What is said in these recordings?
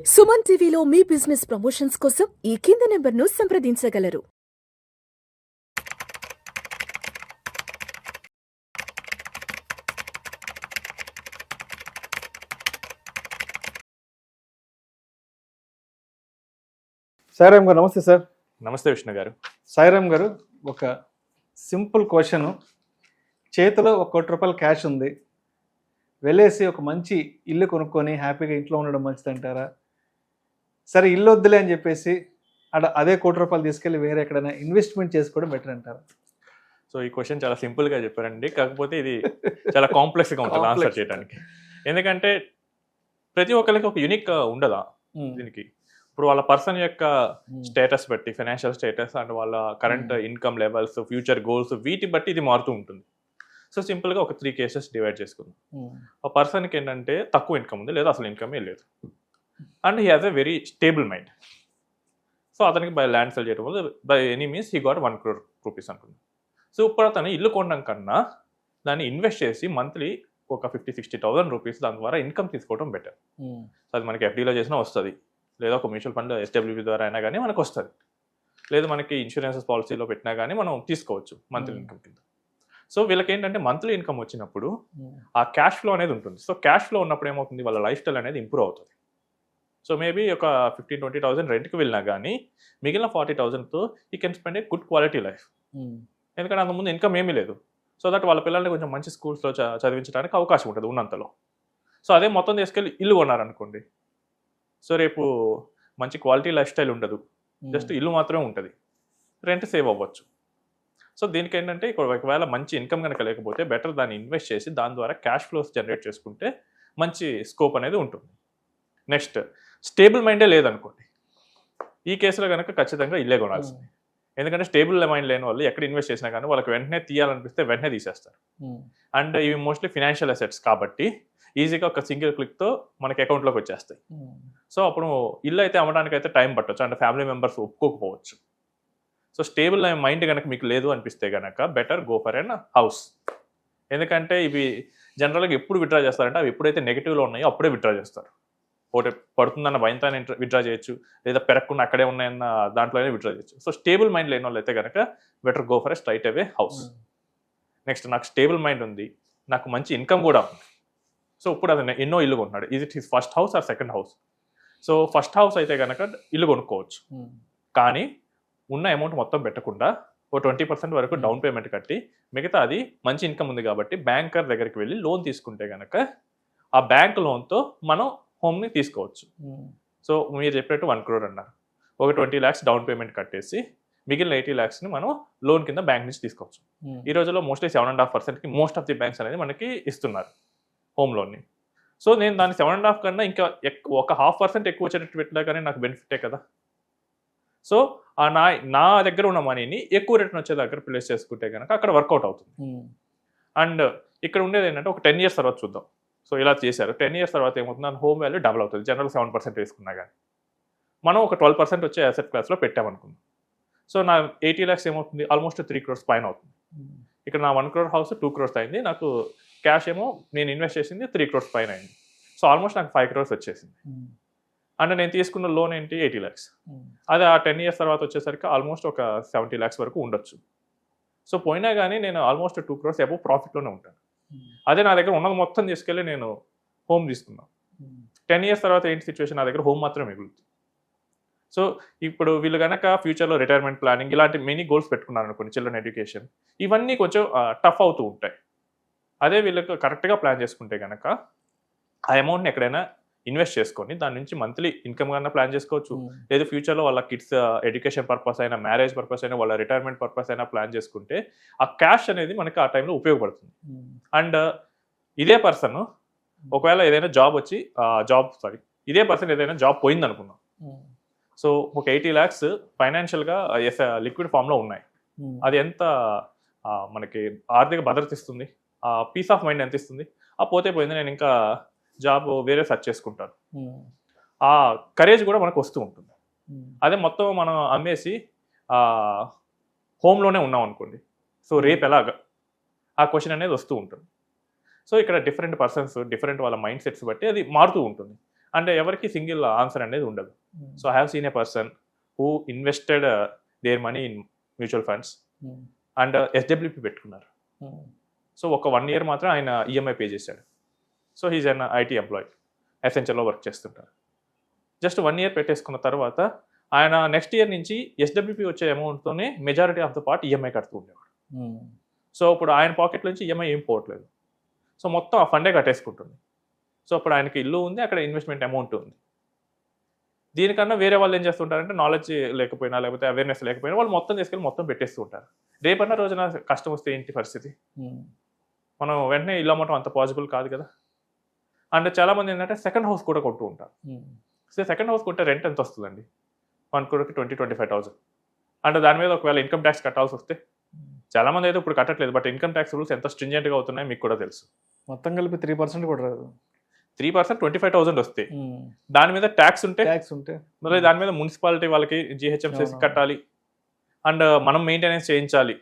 సుమన్ టీవీలో మీ business promotions కోసం ఈ కింది నెంబర్ను సంప్రదించగలరు. సాయిరామ్ గారు నమస్తే సార్. నమస్తే విష్ణు గారు. సాయిరామ్ గారు, ఒక సింపుల్ క్వశ్చన్. చేతిలో ₹1,00,00,000 క్యాష్ ఉంది, వెళ్ళేసి ఒక మంచి ఇల్లు కొనుక్కొని హ్యాపీగా ఇంట్లో ఉండడం మంచిది అంటారా? సరే ఇల్లు వద్దులే అని చెప్పేసి అదే ₹1,00,00,000 తీసుకెళ్ళి వేరే ఎక్కడైనా ఇన్వెస్ట్మెంట్ చేసుకోవడం బెటర్ అంటారా? సో ఈ క్వశ్చన్ చాలా సింపుల్గా చెప్పారండి, కాకపోతే ఇది చాలా కాంప్లెక్స్గా ఉంటుంది ఆన్సర్ చేయడానికి. ఎందుకంటే ప్రతి ఒక్కరికి ఒక యూనిక్ ఉండదా దీనికి. ఇప్పుడు వాళ్ళ పర్సన్ యొక్క స్టేటస్ బట్టి, ఫైనాన్షియల్ స్టేటస్ అండ్ వాళ్ళ current income levels, future goals, వీటి బట్టి ఇది మారుతూ ఉంటుంది. సో సింపుల్గా ఒక 3 కేసెస్ డివైడ్ చేసుకుందాం. ఆ పర్సన్కి ఏంటంటే తక్కువ ఇన్కమ్ ఉంది, లేదా అసలు ఇన్కమే లేదు, and he has a very stable mind. So అతనికి బై ల్యాండ్ సెల్ చేయడం వల్ల by any means he got ₹1 crore అనుకుంది. సో ఇప్పుడు అతను ఇల్లు కొనడం కన్నా దాన్ని ఇన్వెస్ట్ చేసి మంత్లీ ఒక 50,000-60,000 రూపీస్ దాని ద్వారా ఇన్కమ్ తీసుకోవడం బెటర్. సో అది మనకి ఎఫ్డీలో చేసినా వస్తుంది, లేదా ఒక మ్యూచువల్ ఫండ్ ఎస్డబ్ల్యూపీ ద్వారా అయినా కానీ మనకు వస్తుంది, లేదా మనకి ఇన్సూరెన్స్ పాలసీలో పెట్టినా కానీ మనం తీసుకోవచ్చు మంత్లీ ఇన్కమ్ కింద. సో వీళ్ళకి ఏంటంటే మంత్లీ ఇన్కమ్ వచ్చినప్పుడు ఆ క్యాష్ ఫ్లో అనేది ఉంటుంది. సో క్యాష్ ఫ్లో ఉన్నప్పుడు ఏమవుతుంది, వాళ్ళ లైఫ్ స్టైల్ అనేది ఇంప్రూవ్ అవుతుంది. సో మేబీ ఒక 15,000-20,000 రెంట్కి వెళ్ళినా కానీ మిగిలిన 40,000తో ఈ can spend a good quality life. ఎందుకంటే అంతకుముందు ఇన్కమ్ ఏమీ లేదు. సో దట్ వాళ్ళ పిల్లల్ని కొంచెం మంచి స్కూల్స్లో చదివించడానికి అవకాశం ఉంటుంది ఉన్నంతలో. సో అదే మొత్తం తీసుకెళ్ళి ఇల్లు కొన్నారనుకోండి, సో రేపు మంచి క్వాలిటీ లైఫ్ స్టైల్ ఉండదు, జస్ట్ ఇల్లు మాత్రమే ఉంటుంది, రెంట్ సేవ్ అవ్వచ్చు. సో దీనికి ఏంటంటే ఒకవేళ మంచి ఇన్కమ్ కనుక లేకపోతే బెటర్ దాన్ని ఇన్వెస్ట్ చేసి దాని ద్వారా క్యాష్ ఫ్లోస్ జనరేట్ చేసుకుంటే మంచి స్కోప్ అనేది ఉంటుంది. నెక్స్ట్, స్టేబుల్ మైండే లేదనుకోండి, ఈ కేసులో కనుక ఖచ్చితంగా ఇల్లే కొనాల్సింది. ఎందుకంటే స్టేబుల్ మైండ్ లేని వాళ్ళు ఎక్కడ ఇన్వెస్ట్ చేసినా కానీ వాళ్ళకి వెంటనే తీయాలనిపిస్తే వెంటనే తీసేస్తారు. అండ్ ఇవి మోస్ట్లీ ఫినాన్షియల్ అసెట్స్ కాబట్టి ఈజీగా ఒక సింగిల్ క్లిక్తో మనకి అకౌంట్లోకి వచ్చేస్తాయి. సో అప్పుడు ఇల్లు అయితే అమ్మడానికి అయితే టైం పట్టవచ్చు, అండ్ ఫ్యామిలీ మెంబర్స్ ఒప్పుకోకపోవచ్చు. సో స్టేబుల్ మైండ్ కనుక మీకు లేదు అనిపిస్తే కనుక better go for an house. ఎందుకంటే ఇవి జనరల్గా ఎప్పుడు విత్డ్రా చేస్తారంటే అవి ఎప్పుడైతే నెగిటివ్లో ఉన్నాయో అప్పుడే విత్డ్రా చేస్తారు. ఒకటి పడుతుందన్న భయంతో విత్డ్రా చేయొచ్చు, లేదా పెరగకుండా అక్కడే ఉన్నాయన్న దాంట్లోనే విత్డ్రా చేయొచ్చు. సో స్టేబుల్ మైండ్ లేని వాళ్ళు అయితే కనుక better go for a straight away house. Next, నాకు స్టేబుల్ మైండ్ ఉంది, నాకు మంచి ఇన్కమ్ కూడా ఉంది. సో ఇప్పుడు అతను ఎన్నో ఇల్లు కొన్నాడు, ఇది his first house or second house. So first house అయితే కనుక ఇల్లు కొనుక్కోవచ్చు, కానీ ఉన్న అమౌంట్ మొత్తం పెట్టకుండా ఓ 20% వరకు డౌన్ పేమెంట్ కట్టి మిగతా అది మంచి ఇన్కమ్ ఉంది కాబట్టి బ్యాంకర్ దగ్గరికి వెళ్ళి లోన్ తీసుకుంటే కనుక ఆ బ్యాంక్ లోన్తో మనం హోమ్ని తీసుకోవచ్చు. సో మీరు చెప్పినట్టు 1 crore అన్నారు, ఒక 20 lakhs డౌన్ పేమెంట్ కట్టేసి మిగిలిన 80 lakhsని మనం లోన్ కింద బ్యాంక్ నుంచి తీసుకోవచ్చు. ఈ రోజుల్లో మోస్ట్లీ 7.5%కి మోస్ట్ ఆఫ్ ది బ్యాంక్స్ అనేది మనకి ఇస్తున్నారు హోమ్ లోన్ని. సో నేను దాన్ని 7.5 కన్నా ఇంకా ఒక 0.5% ఎక్కువ వచ్చేటట్టు పెట్టినా కానీ నాకు బెనిఫిటే కదా. సో నా దగ్గర ఉన్న మనీని ఎక్కువ రిటర్న్ వచ్చే దగ్గర ప్లేస్ చేసుకుంటే కనుక అక్కడ వర్కౌట్ అవుతుంది. అండ్ ఇక్కడ ఉండేది ఏంటంటే ఒక 10 years తర్వాత చూద్దాం. సో ఇలా చేశారు, 10 years తర్వాత ఏమవుతుంది, హోమ్ వాల్యూ డబుల్ అవుతుంది. జనరల్ 7% వేసుకున్నా కానీ మనం ఒక 12% వచ్చే అసెట్ క్లాస్లో పెట్టామనుకుందాం. సో నా 80 lakhs ఏమవుతుంది, ఆల్మోస్ట్ 3 crores పైన అవుతుంది. ఇక్కడ నా 1 crore హౌస్ 2 crores అయింది, నాకు క్యాష్ ఏమో నేను ఇన్వెస్ట్ చేసింది 3 crores పైన అయింది. సో ఆల్మోస్ట్ నాకు 5 crores వచ్చేసింది. అండ్ నేను తీసుకున్న లోన్ ఏంటి, 80 lakhs. అది ఆ 10 years తర్వాత వచ్చేసరికి ఆల్మోస్ట్ ఒక 70 lakhs వరకు ఉండొచ్చు. సో పోయినా కానీ నేను ఆల్మోస్ట్ 2 crores అబౌవ్ ప్రాఫిట్లోనే ఉంటాను. అదే నా దగ్గర ఉన్నది మొత్తం తీసుకెళ్ళి నేను హోమ్ తీసుకున్నాను, 10 years తర్వాత ఏంటి సిచ్యువేషన్, నా దగ్గర హోమ్ మాత్రమే మిగులుతుంది. సో ఇప్పుడు వీళ్ళు కనుక ఫ్యూచర్లో రిటైర్మెంట్ ప్లానింగ్ ఇలాంటి మెనీ గోల్స్ పెట్టుకున్నారు అనుకోండి, చిల్డ్రన్ ఎడ్యుకేషన్, ఇవన్నీ కొంచెం టఫ్ అవుతూ ఉంటాయి. అదే వీళ్ళకి కరెక్ట్గా ప్లాన్ చేసుకుంటే కనుక ఆ అమౌంట్ని ఎక్కడైనా ఇన్వెస్ట్ చేసుకొని దాని నుంచి మంత్లీ ఇన్కమ్ కన్నా ప్లాన్ చేసుకోవచ్చు, లేదా ఫ్యూచర్లో వాళ్ళ కిడ్స్ ఎడ్యుకేషన్ పర్పస్ అయినా, మ్యారేజ్ పర్పస్ అయినా, వాళ్ళ రిటైర్మెంట్ పర్పస్ అయినా ప్లాన్ చేసుకుంటే ఆ క్యాష్ అనేది మనకి ఆ టైంలో ఉపయోగపడుతుంది. అండ్ ఇదే పర్సన్ ఒకవేళ ఏదైనా ఇదే పర్సన్ ఏదైనా జాబ్ పోయింది అనుకున్నాం, సో ఒక 80 lakhs ఫైనాన్షియల్గా లిక్విడ్ ఫామ్లో ఉన్నాయి. అది ఎంత మనకి ఆర్థిక భద్రత ఇస్తుంది, పీస్ ఆఫ్ మైండ్ ఎంత ఇస్తుంది, ఆ పోతే పోయింది, నేను ఇంకా జాబ్ వేరే సెర్చ్ చేసుకుంటాను, ఆ కరేజ్ కూడా మనకు వస్తూ ఉంటుంది. అదే మొత్తం మనం అమ్మేసి హోమ్లోనే ఉన్నాం అనుకోండి, సో రేపు ఎలాగా ఆ క్వశ్చన్ అనేది వస్తూ ఉంటుంది. సో ఇక్కడ డిఫరెంట్ పర్సన్స్, డిఫరెంట్ వాళ్ళ మైండ్ సెట్స్ బట్టి అది మారుతూ ఉంటుంది. అండ్ ఎవరికి సింగిల్ ఆన్సర్ అనేది ఉండదు. So I have seen a person who invested their money in mutual funds and SWP పెట్టుకున్నారు. సో ఒక 1 year మాత్రం ఆయన ఈఎంఐ పే చేశాడు. So he's an IT employee, ఎసెన్షియల్లో వర్క్ చేస్తుంటారు. జస్ట్ 1 year పెట్టేసుకున్న తర్వాత ఆయన నెక్స్ట్ ఇయర్ నుంచి ఎస్డబ్ల్యూపీ వచ్చే అమౌంట్తోనే majority of the part EMI కడుతూ ఉండేవాడు. సో ఇప్పుడు ఆయన పాకెట్ నుంచి ఈఎంఐ ఏం పోవట్లేదు. సో మొత్తం ఆ ఫండే కట్టేసుకుంటుంది. సో అప్పుడు ఆయనకి ఇల్లు ఉంది, అక్కడ ఇన్వెస్ట్మెంట్ అమౌంట్ ఉంది. దీనికన్నా వేరే వాళ్ళు ఏం చేస్తుంటారంటే నాలెడ్జ్ లేకపోయినా లేకపోతే అవేర్నెస్ లేకపోయినా వాళ్ళు మొత్తం తీసుకెళ్ళి మొత్తం పెట్టేస్తూ ఉంటారు. రేపన్న రోజున కష్టం వస్తే ఏంటి పరిస్థితి? మనం వెంటనే ఇల్లు అమ్మటం అంత పాసిబుల్ కాదు కదా. అండ్ చాలామంది ఏంటంటే సెకండ్ హౌస్ కూడా కొంటూ ఉంటారు. సో సెకండ్ హౌస్ కొంటే రెంట్ ఎంత వస్తుందండి? 1 crore 20-25,000. అంటే దాని మీద ఒకవేళ ఇన్కమ్ ట్యాక్స్ కట్టాల్సి వస్తే చాలామంది అయితే ఇప్పుడు కట్టట్లేదు, బట్ ఇన్కమ్ ట్యాక్స్ రూల్స్ ఎంత స్ట్రింజెంట్గా అవుతున్నాయో మీకు కూడా తెలుసు. మొత్తం కలిపి 3% కూడా రాదు. 3% 25,000 వస్తే దాని మీద ట్యాక్స్ ఉంటే మళ్ళీ దాని మీద మున్సిపాలిటీ వాళ్ళకి జిహెచ్ఎంసీ కట్టాలి అండ్ మనం మెయింటెనెన్స్ చేయించాలి.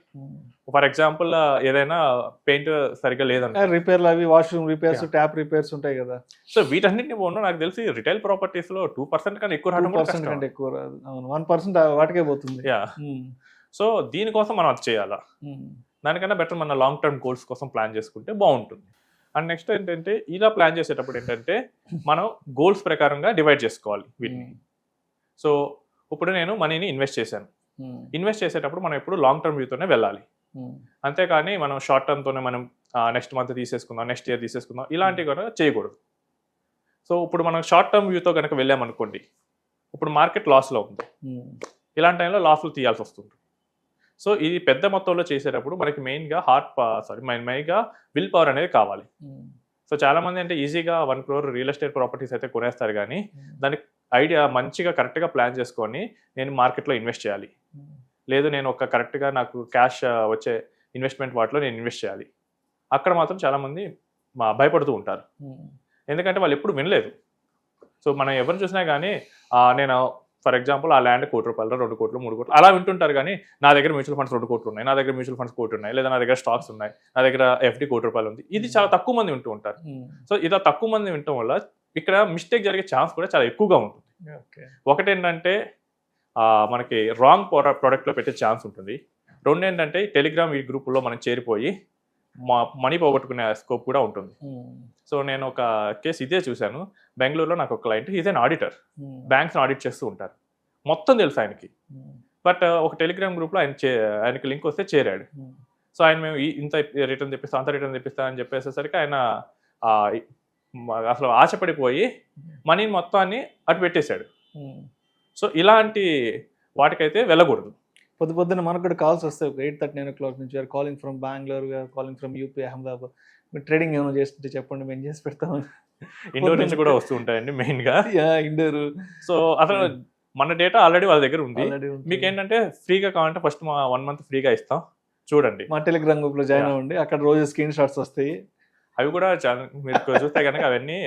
ఫర్ ఎగ్జాంపుల్ ఏదైనా పెయింట్ సరిగ్గా లేదంటే రిపేర్లు, అవి వాష్రూమ్ రిపేర్స్, ట్యాప్ రిపేర్స్ ఉంటాయి కదా. సో వీటన్నిటిని పోను నాకు తెలిసి రిటైల్ ప్రాపర్టీస్ లో 2% కన్నా ఎక్కువ రావడం 2% కంటే ఎక్కువ రాదు. 1% వాటికే పోతుంది. యా. సో దీనికోసం మనం అది చేయాలా? దానికన్నా బెటర్ మన లాంగ్ టర్మ్ గోల్స్ కోసం ప్లాన్ చేసుకుంటే బాగుంటుంది. అండ్ నెక్స్ట్ ఏంటంటే ఇలా ప్లాన్ చేసేటప్పుడు ఏంటంటే మనం గోల్స్ ప్రకారంగా డివైడ్ చేసుకోవాలి వీటిని. సో ఇప్పుడు నేను మనీని ఇన్వెస్ట్ చేశాను. ఇన్వెస్ట్ చేసేటప్పుడు మనం ఎప్పుడు లాంగ్ టర్మ్ వ్యూతోనే వెళ్ళాలి. అంతేకాని మనం షార్ట్ టర్మ్తోనే మనం నెక్స్ట్ మంత్ తీసేసుకుందాం, నెక్స్ట్ ఇయర్ తీసేసుకుందాం ఇలాంటివి కూడా చేయకూడదు. సో ఇప్పుడు మనం షార్ట్ టర్మ్ వ్యూతో కనుక వెళ్ళామనుకోండి, ఇప్పుడు మార్కెట్ లాస్లో ఉంది, ఇలాంటి టైంలో లాస్లు తీయాల్సి వస్తుంది. సో ఇది పెద్ద మొత్తంలో చేసేటప్పుడు మనకి మెయిన్గా మెయిన్గా విల్ పవర్ అనేది కావాలి. సో చాలామంది అంటే ఈజీగా 1 crore రియల్ ఎస్టేట్ ప్రాపర్టీస్ అయితే కొనేస్తారు, కానీ దానికి ఐడియా మంచిగా కరెక్ట్గా ప్లాన్ చేసుకొని నేను మార్కెట్లో ఇన్వెస్ట్ చేయాలి, లేదు నేను ఒక కరెక్ట్గా నాకు క్యాష్ వచ్చే ఇన్వెస్ట్మెంట్ వాటిలో నేను ఇన్వెస్ట్ చేయాలి, అక్కడ మాత్రం చాలామంది భయపడుతూ ఉంటారు. ఎందుకంటే వాళ్ళు ఎప్పుడు వినలేదు. సో మనం ఎవరు చూసినా కానీ నేను ఫర్ ఎగ్జాంపుల్ ఆ ల్యాండ్ 1 కోటి రూపాయలు, 2 కోట్లు, 3 కోట్లు అలా వింటుంటారు, కానీ నా దగ్గర మ్యూచువల్ ఫండ్స్ 2 కోట్లు ఉన్నాయి, నా దగ్గర మ్యూచువల్ ఫండ్స్ 1 కోటి ఉన్నాయి, లేదా నా దగ్గర స్టాక్స్ ఉన్నాయి, నా దగ్గర FD 1 కోటి రూపాయలు ఉంది. ఇది చాలా తక్కువ మంది వింటూ ఉంటారు. సో ఇలా తక్కువ మంది వినటం వల్ల ఇక్కడ మిస్టేక్ జరిగే ఛాన్స్ కూడా చాలా ఎక్కువగా ఉంటుంది. ఒకటేంటంటే మనకి రాంగ్ ప్రోడక్ట్లో పెట్టే ఛాన్స్ ఉంటుంది. రెండు ఏంటంటే టెలిగ్రామ్ ఈ గ్రూపుల్లో మనం చేరిపోయి మనీ పోగొట్టుకునే స్కోప్ కూడా ఉంటుంది. సో నేను ఒక కేసు ఇదే చూశాను. బెంగళూరులో నాకు ఒక క్లయింట్, ఈజ్ అన్ ఆడిటర్, బ్యాంక్స్ని ఆడిట్ చేస్తూ ఉంటారు, మొత్తం తెలుసు ఆయనకి. బట్ ఒక టెలిగ్రామ్ గ్రూప్లో ఆయనకి లింక్ వస్తే చేరాడు. సో ఆయన మేము ఇంత రిటర్న్ తెప్పిస్తాం, అంత రిటర్న్ తెప్పిస్తా అని చెప్పేసేసరికి ఆయన అసలు ఆశపడిపోయి మనీని మొత్తాన్ని అటు పెట్టేశాడు. సో ఇలాంటి వాటికైతే వెళ్ళకూడదు. పొద్దున మనకు కూడా కాల్స్ వస్తాయి 8:30-9 o'clock నుంచి, calling from Bengaluru, calling from UP, Ahmedabad, మీరు ట్రేడింగ్ ఏమైనా చేస్తుంటే చెప్పండి, మేము చేసి పెడతామని. ఇండోర్ నుంచి కూడా వస్తూ ఉంటాయండి మెయిన్గా. ఇండోర్. సో అసలు మన డేటా ఆల్రెడీ వాళ్ళ దగ్గర ఉంది. మీకు ఏంటంటే ఫ్రీగా కావాలంటే ఫస్ట్ 1 month ఫ్రీగా ఇస్తాం, చూడండి. మా టెలిగ్రామ్ గ్రూప్లో జాయిన్ అవ్వండి, అక్కడ రోజు స్క్రీన్ షాట్స్ వస్తాయి. అవి కూడా మీరు చూస్తే కనుక అవన్నీ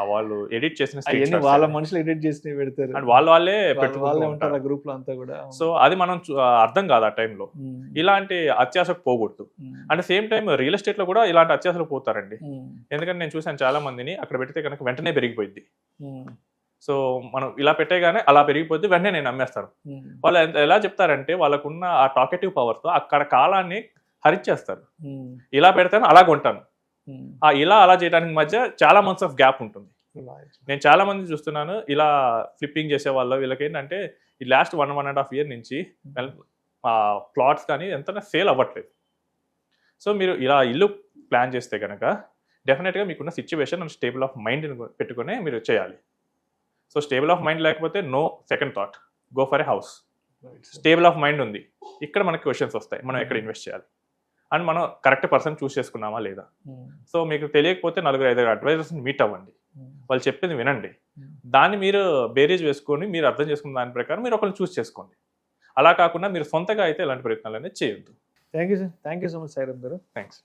వాళ్ళు ఎడిట్ చేసిన వాళ్ళ మనుషులు ఎడిట్ చేసి పెడతారు, అండ్ వాళ్ళే ఉంటారు ఆ గ్రూప్ లో అంతా కూడా. సో అది మనం అర్థం కాదు ఆ టైంలో. ఇలాంటి అత్యాశకు పోకూడదు. And same time real estate లో కూడా ఇలాంటి అత్యాశలు పోతారండి. ఎందుకంటే నేను చూసాను చాలా మందిని అక్కడ పెడితే కనుక వెంటనే పెరిగిపోయింది. సో మనం ఇలా పెట్టేగానే అలా పెరిగిపోద్ది, వెంటనే నేను అమ్మేస్తాను. వాళ్ళు ఎలా చెప్తారంటే వాళ్ళకున్న ఆ టాకెటివ్ పవర్ తో అక్కడ కాలాన్ని హరిచేస్తారు. ఇలా పెడతాను అలా కొంటాను, ఇలా అలా చేయడానికి మధ్య చాలా మంత్స్ ఆఫ్ గ్యాప్ ఉంటుంది. నేను చాలా మంది చూస్తున్నాను ఇలా ఫ్లిప్పింగ్ చేసే వాళ్ళు. వీళ్ళకి ఏంటంటే ఈ లాస్ట్ 1.5 year నుంచి ప్లాట్స్ కానీ ఎంత సేల్ అవ్వట్లేదు. సో మీరు ఇలా ఇల్లు ప్లాన్ చేస్తే కనుక డెఫినెట్గా మీకున్న situation and stable of mind పెట్టుకునే మీరు చేయాలి. సో స్టేబుల్ ఆఫ్ మైండ్ లేకపోతే no second thought, go for a house. Stable of mind ఉంది, ఇక్కడ మనకి క్వశ్చన్స్ వస్తాయి, మనం ఎక్కడ ఇన్వెస్ట్ చేయాలి అండ్ మనం కరెక్ట్ పర్సన్ చూస్ చేసుకున్నామా లేదా. సో మీకు తెలియకపోతే 4-5 అడ్వైజర్స్ని మీట్ అవ్వండి, వాళ్ళు చెప్పింది వినండి, దాన్ని మీరు బేరీజ్ వేసుకొని మీరు అర్థం చేసుకున్న దాని ప్రకారం మీరు ఒకరిని చూస్ చేసుకోండి. అలా కాకుండా మీరు సొంతగా అయితే ఇలాంటి ప్రయత్నాలు అనేది చేయొద్దు. Thank you sir, thank you so much Sairam గారు. థ్యాంక్స్.